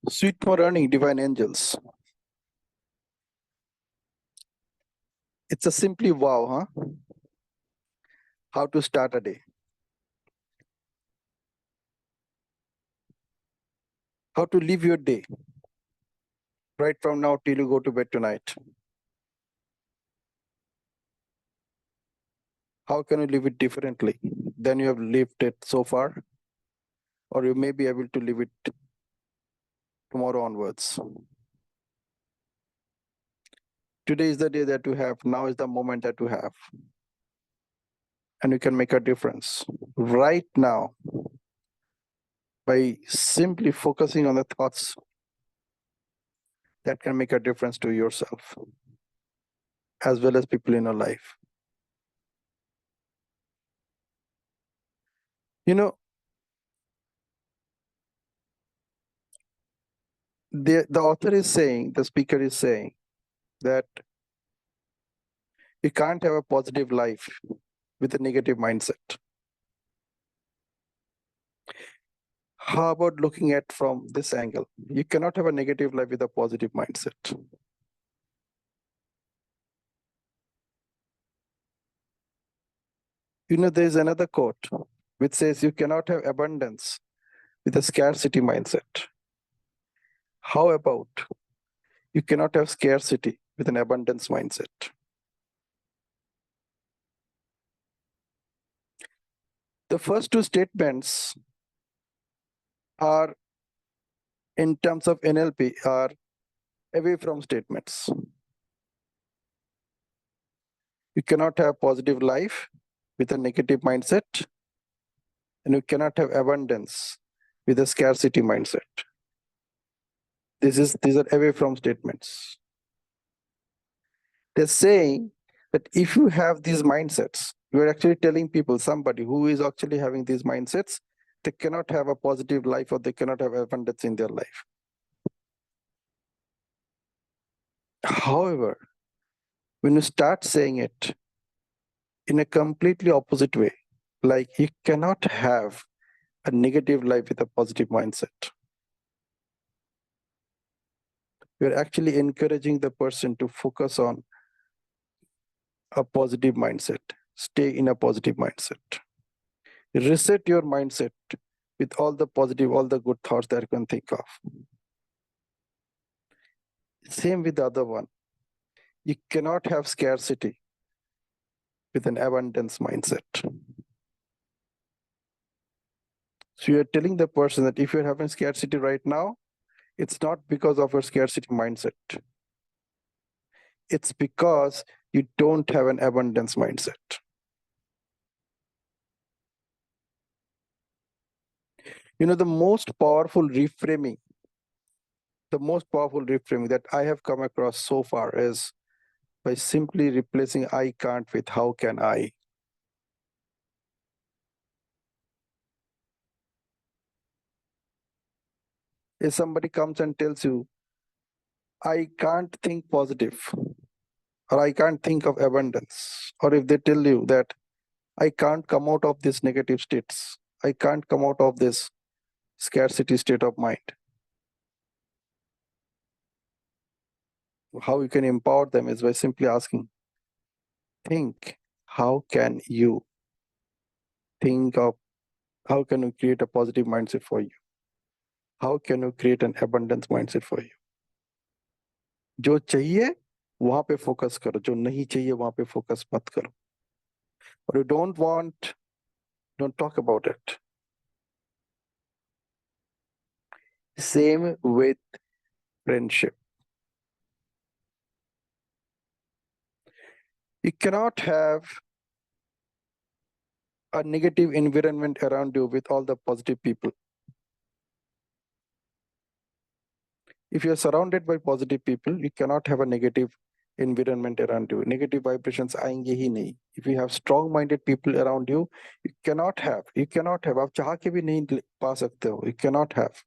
Sweet for earning divine angels. It's a simply wow, huh? How to start a day. How to live your day. Right from now till you go to bed tonight. How can you live it differently than you have lived it so far? Or you may be able to live it tomorrow onwards. Today is the day that you have. Now is the moment that you have. And you can make a difference right now by simply focusing on the thoughts that can make a difference to yourself as well as people in your life. You know, the author is saying, the speaker is saying that you can't have a positive life with a negative mindset. How about looking at from this angle? You cannot have a negative life with a positive mindset. You know, there's another quote which says you cannot have abundance with a scarcity mindset. How about you cannot have scarcity with an abundance mindset? The first two statements are, in terms of NLP, are away from statements. You cannot have positive life with a negative mindset, and you cannot have abundance with a scarcity mindset. These are away from statements. They're saying that if you have these mindsets, you're actually telling people, somebody who is actually having these mindsets, they cannot have a positive life or they cannot have abundance in their life. However, when you start saying it in a completely opposite way, like you cannot have a negative life with a positive mindset, you're actually encouraging the person to focus on a positive mindset. Stay in a positive mindset. Reset your mindset with all the positive, all the good thoughts that you can think of. Same with the other one. You cannot have scarcity with an abundance mindset. So you're telling the person that if you're having scarcity right now, it's not because of your scarcity mindset. It's because you don't have an abundance mindset. You know, the most powerful reframing that I have come across so far is by simply replacing I can't with how can I. If somebody comes and tells you, I can't think positive, or I can't think of abundance, or if they tell you that I can't come out of these negative states, I can't come out of this scarcity state of mind, how you can empower them is by simply asking, think, how can you think of, how can you create a positive mindset for you? How can you create an abundance mindset for you? जो चाहिए वहां पे focus करो, जो नहीं चाहिए वहां पे फोकस मत करो. Or you don't want, don't talk about it. Same with friendship. You cannot have a negative environment around you with all the positive people. If you're surrounded by positive people, you cannot have a negative environment around you. Negative vibrations आएंगे ही नहीं. If you have strong-minded people around you, you cannot have. आप चाह के भी नहीं पा सकते हो. You cannot have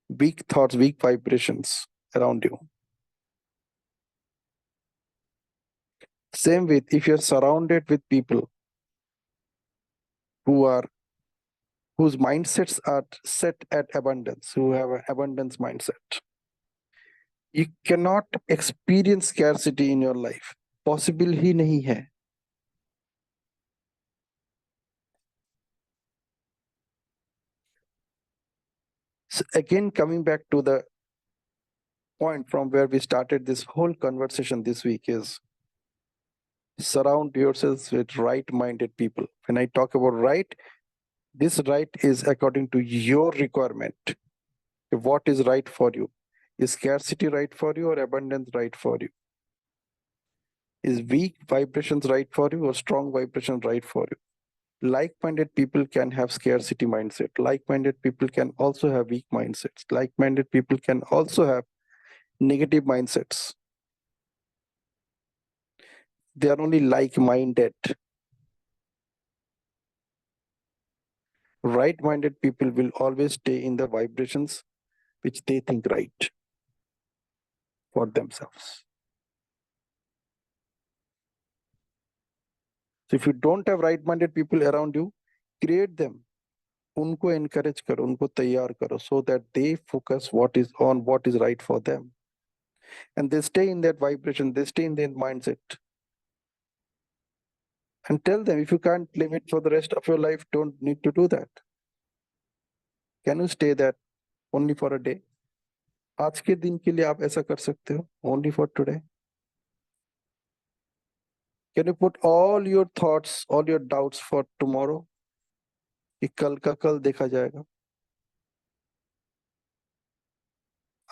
weak thoughts, weak vibrations around you. Same with if you're surrounded with people who are whose mindsets are set at abundance, who have an abundance mindset. You cannot experience scarcity in your life. Possible ही नहीं है. So again, coming back to the point from where we started this whole conversation this week is surround yourselves with right-minded people. When I talk about right, this right is according to your requirement. What is right for you? Is scarcity right for you or abundance right for you? Is weak vibrations right for you or strong vibrations right for you? Like-minded people can have scarcity mindset. Like-minded people can also have weak mindsets. Like-minded people can also have negative mindsets. They are only like-minded. Right-minded people will always stay in the vibrations which they think right for themselves. So if you don't have right-minded people around you, create them. उनको encourage करो, उनको तैयार करो, so that they focus what is right for them. And they stay in that vibration, they stay in their mindset. And tell them, if you can't live it for the rest of your life, don't need to do that. Can you stay that only for a day? आज के दिन के लिए आप ऐसा कर सकते हो, only for today. Can you put all your thoughts, all your doubts for tomorrow? कि कल का कल देखा जाएगा.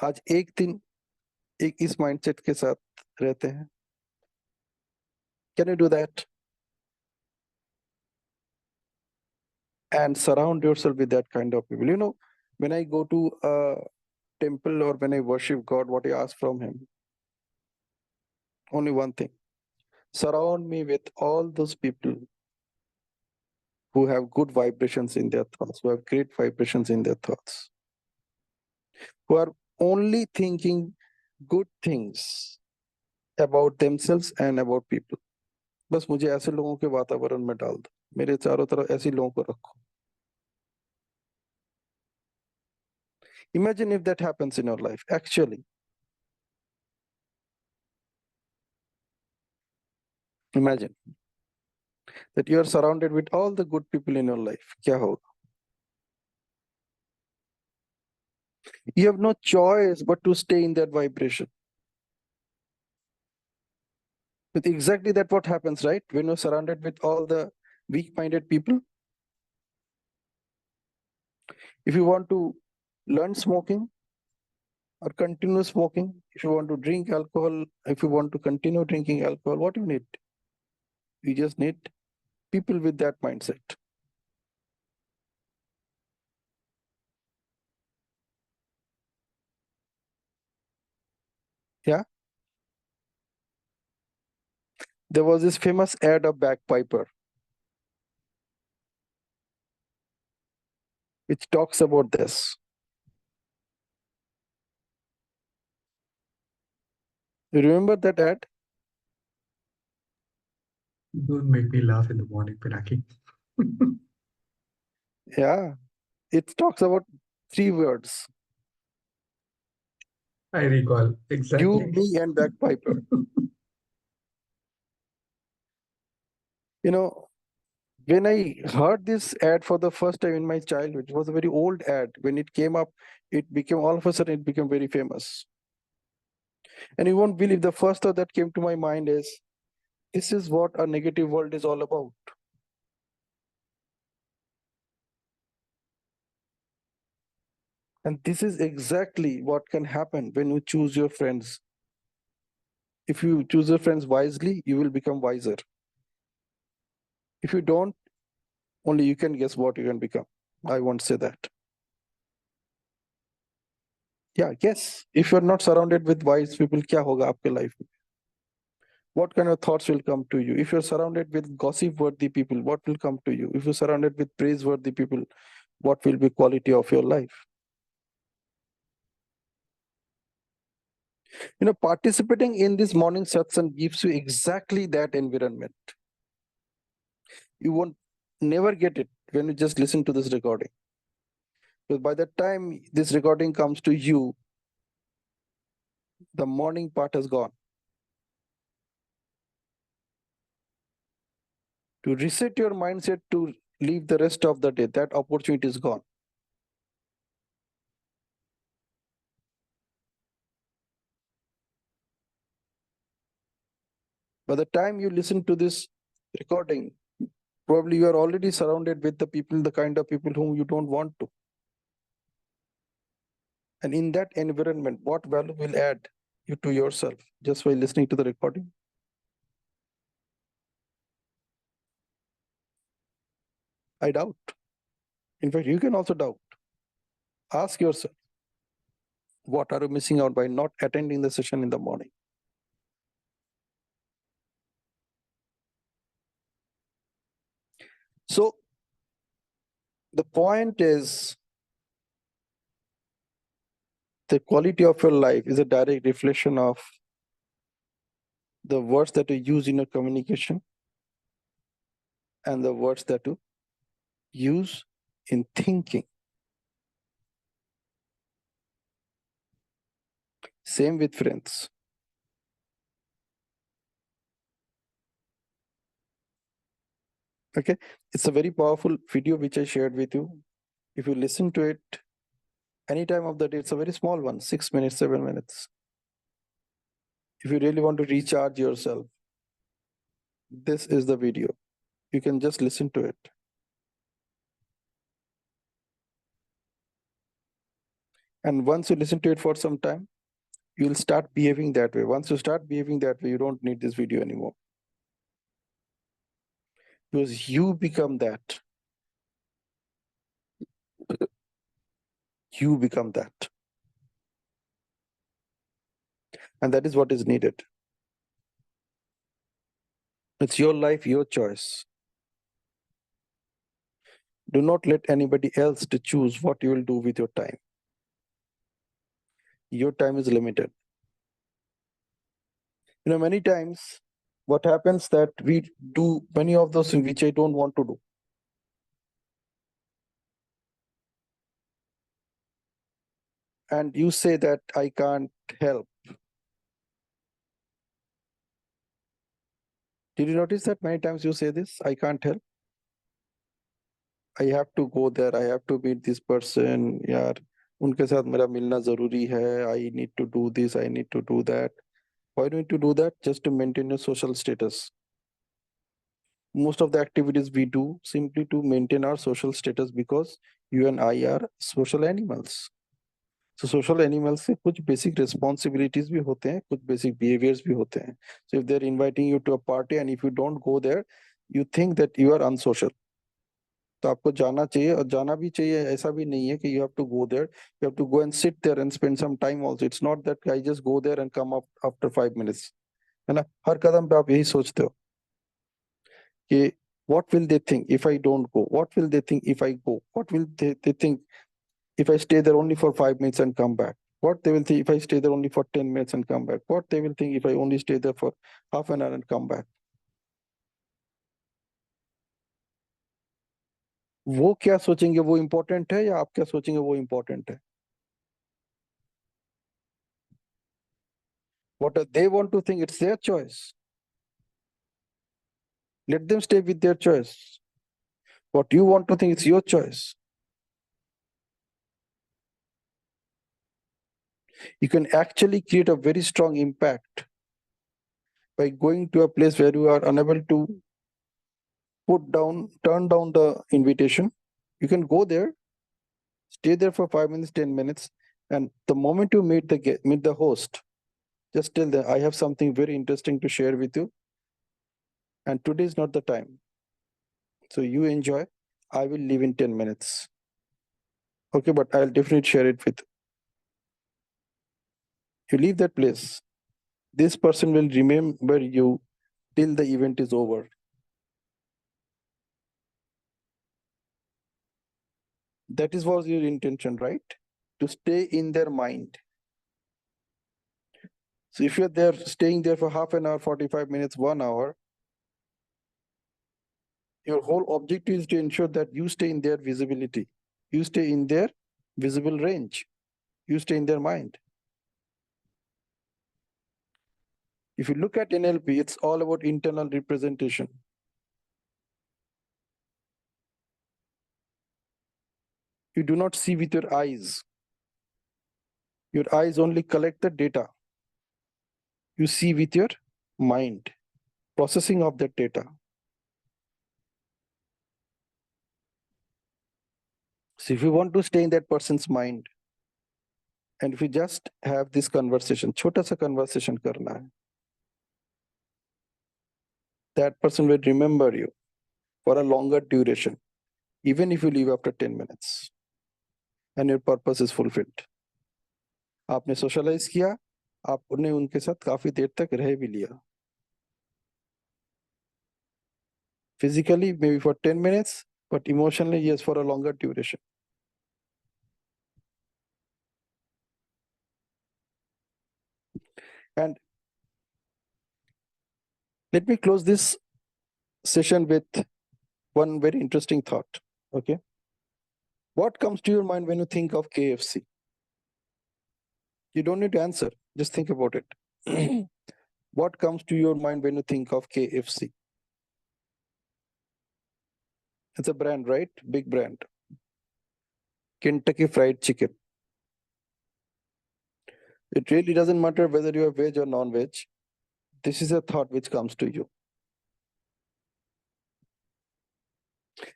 आज एक दिन एक इस माइंडसेट के साथ रहते हैं. Can you do that? And surround yourself with that kind of people. You know, when I go to a temple or when I worship God, what I ask from Him, only one thing: surround me with all those people who have good vibrations in their thoughts, who have great vibrations in their thoughts, who are only thinking good things about themselves and about people. बस मुझे ऐसे लोगों के वातावरण में डाल दो, मेरे चारों तरफ ऐसे लोगों को रखो. Imagine if that happens in your life, actually. Imagine that you are surrounded with all the good people in your life. क्या होगा? You have no choice but to stay in that vibration. With exactly that what happens, right? When you're surrounded with all the weak-minded people. If you want to learn smoking or continue smoking, if you want to drink alcohol, if you want to continue drinking alcohol, what do you need? You just need people with that mindset. Yeah. There was this famous ad of bagpiper, which talks about this. You remember that ad? Don't make me laugh in the morning, Pinaki. Yeah. It talks about 3 words. I recall exactly. You, me, and bagpiper. You know, when I heard this ad for the first time in my childhood, it was a very old ad. When it came up, it became all of a sudden it became very famous. And you won't believe, the first thought that came to my mind is, this is what a negative world is all about. And this is exactly what can happen when you choose your friends. If you choose your friends wisely, you will become wiser. If you don't, only you can guess what you can become. I won't say that. Yeah, guess. If you're not surrounded with wise people, क्या होगा आपके life में? What kind of thoughts will come to you? If you're surrounded with gossip-worthy people, what will come to you? If you're surrounded with praiseworthy people, what will be quality of your life? You know, participating in this morning satsang gives you exactly that environment. You won't, never get it when you just listen to this recording. Because by the time this recording comes to you, the morning part has gone. To reset your mindset to leave the rest of the day, that opportunity is gone. By the time you listen to this recording, probably you are already surrounded with the kind of people whom you don't want to. And in that environment, what value will add you to yourself just by listening to the recording? I doubt. In fact, you can also doubt. Ask yourself, what are you missing out by not attending the session in the morning? So the point is, the quality of your life is a direct reflection of the words that you use in your communication and the words that you use in thinking. Same with friends. Okay, it's a very powerful video which I shared with you. If you listen to it any time of the day, it's a very small one, 6 minutes, 7 minutes. If you really want to recharge yourself, this is the video. You can just listen to it. And once you listen to it for some time, you'll start behaving that way. Once you start behaving that way, you don't need this video anymore. Because you become that. You become that. And that is what is needed. It's your life, your choice. Do not let anybody else to choose what you will do with your time. Your time is limited. Many times what happens that we do many of those things which I don't want to do. And you say that I can't help. Did you notice that many times you say this? I can't help. I have to go there. I have to meet this person. यार उनके साथ मेरा मिलना जरूरी है. I need to do this. I need to do that. Why do you need to do that? Just to maintain your social status. Most of the activities we do simply to maintain our social status because you and I are social animals. So social animals से कुछ basic responsibilities भी होते हैं, कुछ basic behaviors भी होते हैं. So if they're inviting you to a party and if you don't go there, you think that you are unsocial. तो आपको जाना चाहिए और जाना भी चाहिए. ऐसा भी नहीं है कि you have to go there. You have to go and sit there and spend some time also. It's not that I just go there and come up after 5 minutes. है ना? हर कदम पे आप यही सोचते हो कि what will they think if I don't go? What will they think if I go? What will they think if I stay there only for 5 minutes and come back? What they will think if I stay there only for 10 minutes and come back? What they will think if I only stay there for half an hour and come back? वो क्या सोचेंगे वो important है या आप क्या सोचेंगे वो इम्पोर्टेंट है? What they want to think, it's their choice. Let them stay with their choice. What you want to think, it's your choice. You can actually create a very strong impact by going to a place where you are unable to turn down the invitation. You can go there, stay there for 5 minutes, 10 minutes, and the moment you meet the host, just tell them, I have something very interesting to share with you, and today is not the time. So you enjoy. I will leave in 10 minutes. Okay, but I'll definitely share it with you. You leave that place. This person will remember you till the event is over. That was your intention, right? To stay in their mind. So if you're there, staying there for half an hour, 45 minutes, 1 hour, Your whole objective is to ensure that you stay in their visibility. You stay in their visible range. You stay in their mind. If you look at NLP, it's all about internal representation. You do not see with your eyes. Your eyes only collect the data. You see with your mind, processing of that data. So if you want to stay in that person's mind, and if you just have this conversation, छोटा सा conversation करना है, that person will remember you for a longer duration, even if you leave after 10 minutes, and your purpose is fulfilled. आपने socialize किया, आपने उनके साथ काफी देर तक रह भी लिया. Physically, maybe for 10 minutes, but emotionally, yes, for a longer duration. And let me close this session with one very interesting thought. Okay. What comes to your mind when you think of KFC? You don't need to answer. Just think about it. What comes to your mind when you think of KFC? It's a brand, right? Big brand. Kentucky Fried Chicken. It really doesn't matter whether you are veg or non-veg. This is a thought which comes to you.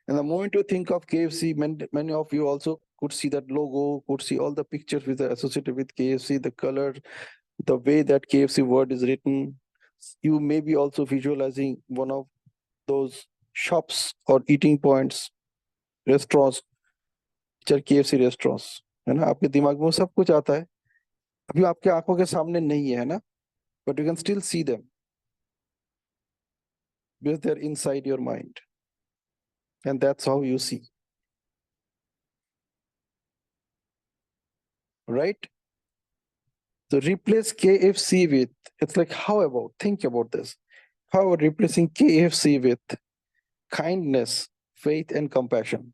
And the moment you think of KFC, many of you also could see that logo, could see all the pictures with associated with KFC, the color, the way that KFC word is written. You may be also visualizing one of those shops or eating points, restaurants, which are KFC restaurants. है ना, आपके दिमाग में वो सब कुछ आता है. अभी आपके आंखों के सामने नहीं है ना, but you can still see them because they're inside your mind, and that's how you see, right? So replace KFC with, it's like, how about, think about this. How about replacing KFC with kindness, faith, and compassion?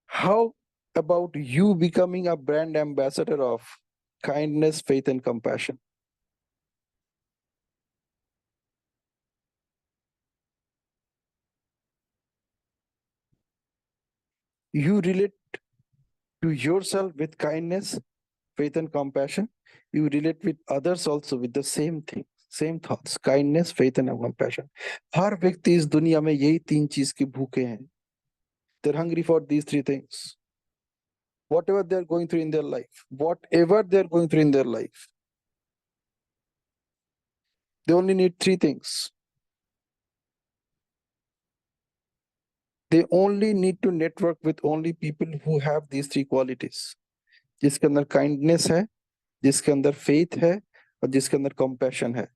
How about you becoming a brand ambassador of kindness, faith, and compassion? You relate to yourself with kindness, faith, and compassion. You relate with others also with the same thing, same thoughts, kindness, faith, and compassion. हर व्यक्ति इस दुनिया में यही तीन चीज के भूखे हैं. They're hungry for these three things. Whatever they're going through in their life, they only need three things. They only need to network with only people who have these three qualities. जिसके अंदर kindness है, जिसके अंदर faith है, और जिसके अंदर compassion है.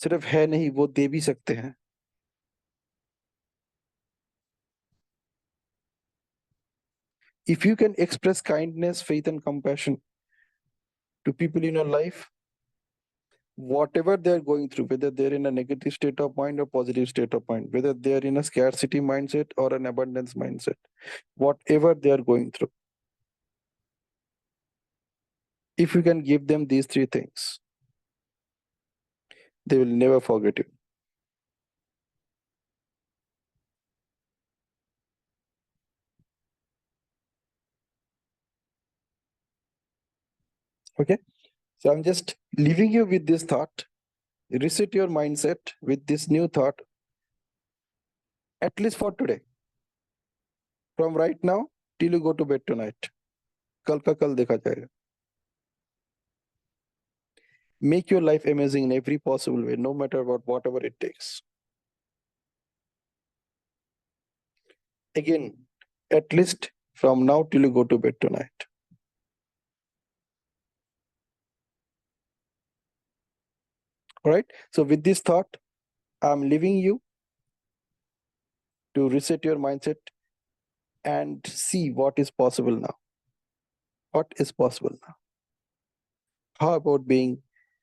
सिर्फ है नहीं, वो दे भी सकते हैं. If you can express kindness, faith, and compassion to people in your life, whatever they're going through, whether they're in a negative state of mind or positive state of mind, whether they're in a scarcity mindset or an abundance mindset, whatever they're going through, if you can give them these three things, they will never forget you. Okay. So I'm just leaving you with this thought. Reset your mindset with this new thought, at least for today. From right now till you go to bed tonight. कल का कल देखा जाएगा. Make your life amazing in every possible way, no matter what, whatever it takes. Again, at least from now till you go to bed tonight. All right. So with this thought, I'm leaving you to reset your mindset and see what is possible now. What is possible now? How about being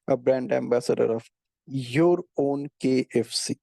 a brand ambassador of your own KFC.